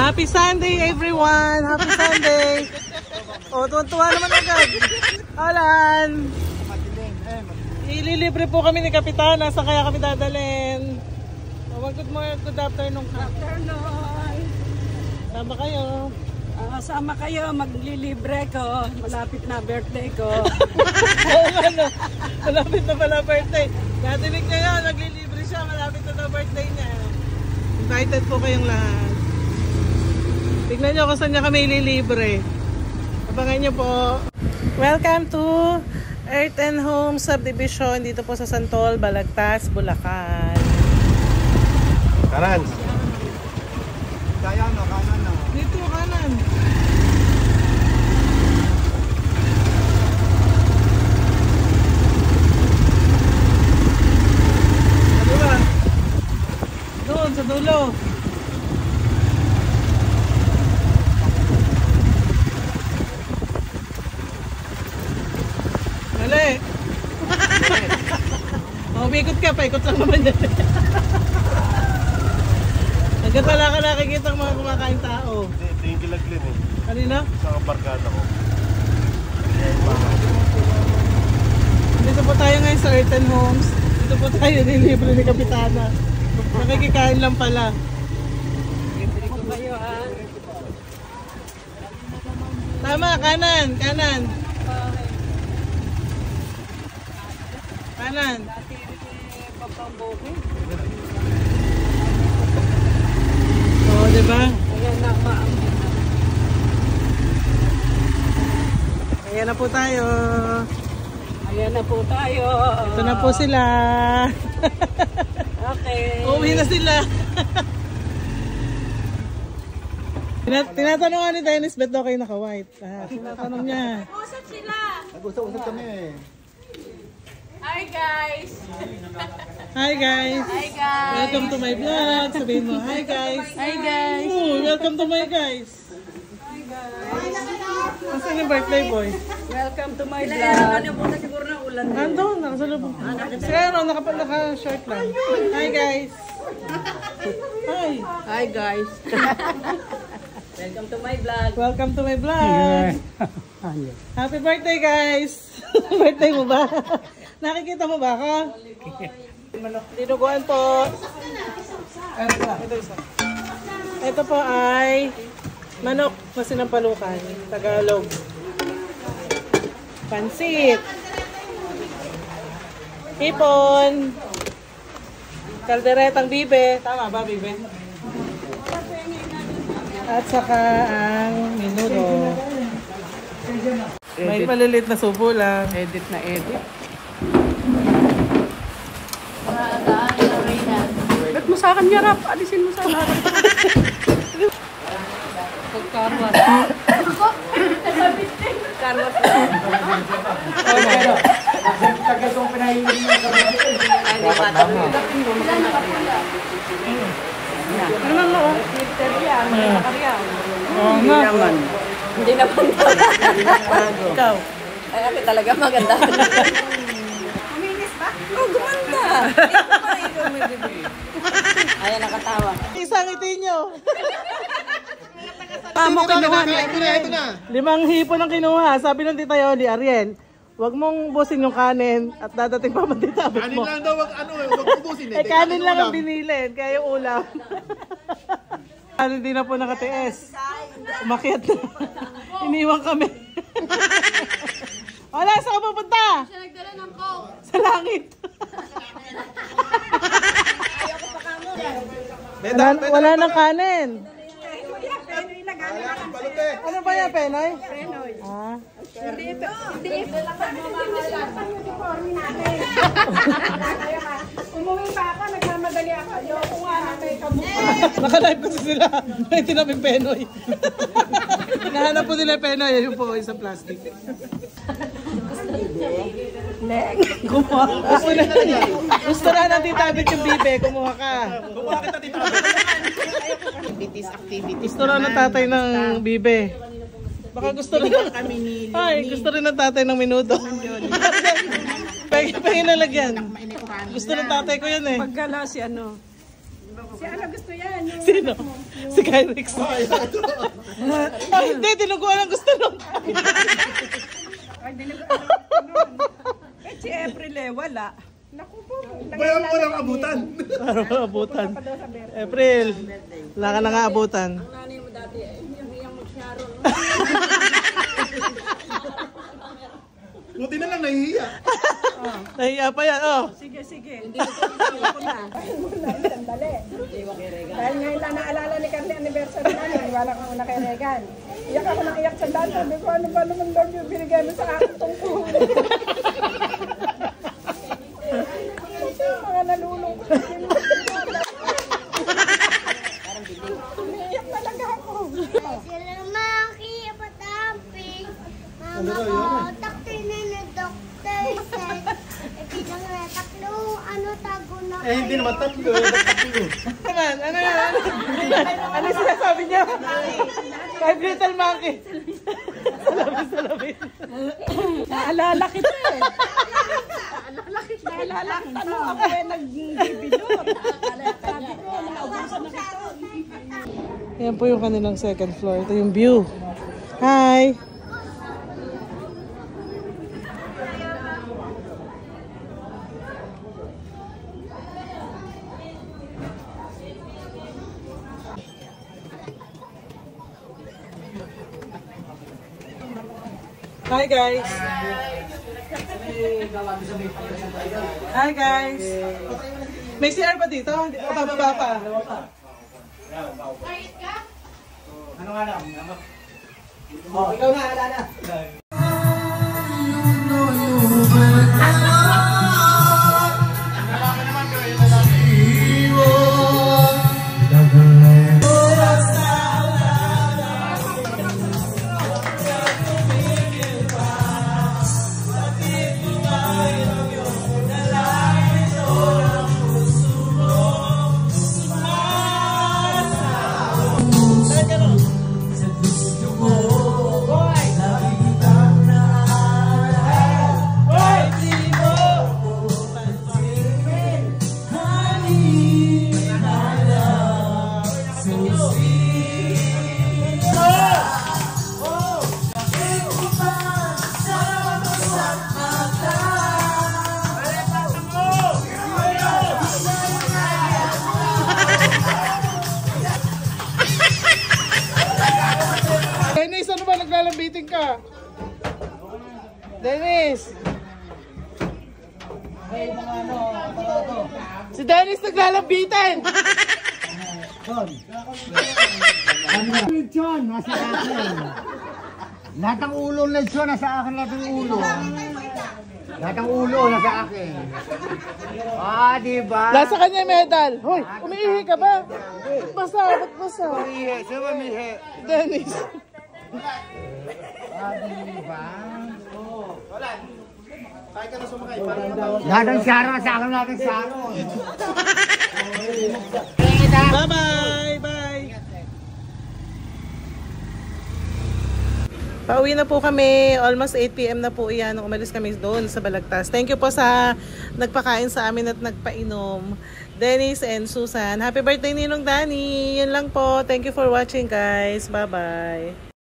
Happy Sunday everyone! Happy Sunday! O, tuwan-tuwa naman agad. Alan! Ililibre po kami ni Kapitana. Saan kaya kami dadalhin? Good afternoon. Good afternoon. Sama kayo. Sama kayo, maglilibre ko. Malapit na birthday ko. Oo nga no. Malapit na pala birthday. Natinig niya yun, maglilibre siya. Malapit na birthday niya. Invited po kayong lahat. Tignan nyo kung saan niya kami ililibre. Abangan nyo po. Welcome to Earth and Home Subdivision. Dito po sa Santol, Balagtas, Bulacan. Kanan. Kaya no, kanan no. Dito, kanan. Ano ba? Doon, sa dulo. Mali. Umikot ka, paikot lang naman yan. Hanggang pala ka nakikita ang mga kumakain tao. Ito yung kilaglin eh. Kanina? Sa kabarkada ko. Dito po tayo ngayon sa Earth and Homes. Dito po tayo nilibre ni Kapitana. Nakikikain lang pala. Libre ko kayo ha. Tama, kanan, kanan. Kanan. Oo, diba? Ayan na, Ayan na po tayo. ayan na po tayo. Ito na po sila. Okay. Uuwi na sila. Tinatanong nga ni Dennis, ba't daw kayo naka-white? Tinatanong niya. Usap sila. Nag-usap-usap kami eh. Hi guys. Hi guys. Hi guys. Welcome to my vlog. Sabihin mo, hi guys. Hi guys. Ooh, welcome to my guys. Hi guys. Nasaan yung birthday boy? Welcome to my vlog. Ano po na siguro na ulan. Nandun, nakasalubong. Pero naka-short lang. Hi guys. Hi. Hi guys. Welcome to my vlog. Welcome to my vlog. Happy birthday guys. Birthday mo ba? Nakikita mo ba ako? Dinuguan po. Ito po ay manok na sinampalukan. Tagalog. Pansit. Hipon. Kalderetang bibe. Tama ba bibe? At saka ang menudo. May palilit na subo lang. Edit na edit. Ba't mo sa akin yarap? Alisin mo sa harap. Pagkarwas. Karwas lang. Tagal kong pinahiling yung kabit. Ay, di ba? Ano lang no? Twitter yan. Nakakarya. Oo nga. Hindi naman daw. Ikaw. Ay, ako talaga maganda. Kuminis ba? Oh, gumanda. Ayan, nakatawa. Isang ngiti nyo. Pamo kinuha niya. Ito na. 5 hipon ang kinuha. Sabi ng tita Yoli, Ariel, wag mong busin yung kanin at dadating pa man titabit Kanin mo. lang daw, wag ubusin eh. Kanin lang ang binilin, kaya yung ulam. Hindi na po nakatiis. Umakyat na. Iniwan kami. Wala, saan ka pupunta? Siya nagdala ng coke. Sa langit. Wala nang kanin. Ano ba yan, Penoy? Penoy. Ah. Hindi ito lang pagmamahal. Umuwi pa ako, nagmamadali ako. Ayoko nga na may kamukha. Naka-live kasi sila. May tinaping Penoy. Hinahanap po nila Penoy. Yun po, isang plastic. Leng. Kumuha. Gusto na ng titabit yung bibe. Kumuha ka. Kumuha kita dito. Activities. Gusto na ng tatay ng bibe. Baka gusto rin ay, gusto rin ng tatay ng menudo. Pahingin na lagyan. Gusto ng tatay ko yan eh. Pagkala si ano. Si ano gusto yan? Sino? Si Kyrix. Ay, hindi. Dinuguan ang gusto nun. Ay, dinigaan ako nun. Eh, si April wala. Naku po. Bayan mo lang abutan. Para maabutan. April. Wala ka na nga abutan. Ang nanay mo dati, hiyang mag-Sharon. Buti na lang nahihiya. Nahiya pa yan, oh. Sige. Hindi ko na. Sandali. Dahil ngayon lang naalala ni Carly anniversary namin, wala kang una kay Regan. Iyak ako nang iyak sa daan. Sabi ko, ano ba naman daw yung binigay mo sa akin itong tuhod? Mga nalulungkot. Umiiyak talaga ako. Sila Maki, patamping. Mama ko, taktoy na na doktor said. Bilang na taklo, ano tago na Eh, hindi naman tatlo. Tatlo. Naman, ano yan? Ano yung sinasabi niya? 5 little monkey. Salamin. Naalala kita eh. Naalala kita nung ako nag-bibilot. Sabi ko, naubusan na kita. Yan po yung kanilang second floor. Ito yung view. Hi! Hi guys! Hi guys! May CR ba dito? Hindi pa bababa pa. Ano nga lang? Oh, ikaw na, ala na. Dennis, ano ba naglalabitin ka? Dennis! Si Dennis naglalabitin! Lechon, nasa akin. Lahat ng ulo ng lechon, nasa akin lahat ng ulo. Lahat ng ulo, nasa akin. Ah, diba? Nasa kanya yung medal. Hoy, umiihi ka ba? Basa, ba't basa? Umihi, sino ba umihi? Dennis. Ah, diba? Wala. Kahit ka na sumakay. Lahat ng Sharon, sa akin lahat ng Sharon. Bye-bye! Bye! Pauwi na po kami. Almost 8 PM na po yan. Nung umalis kami doon sa Balagtas. Thank you po sa nagpakain sa amin at nagpainom. Dennis and Susan. Happy birthday Ninong Danny! Yun lang po. Thank you for watching guys. Bye-bye!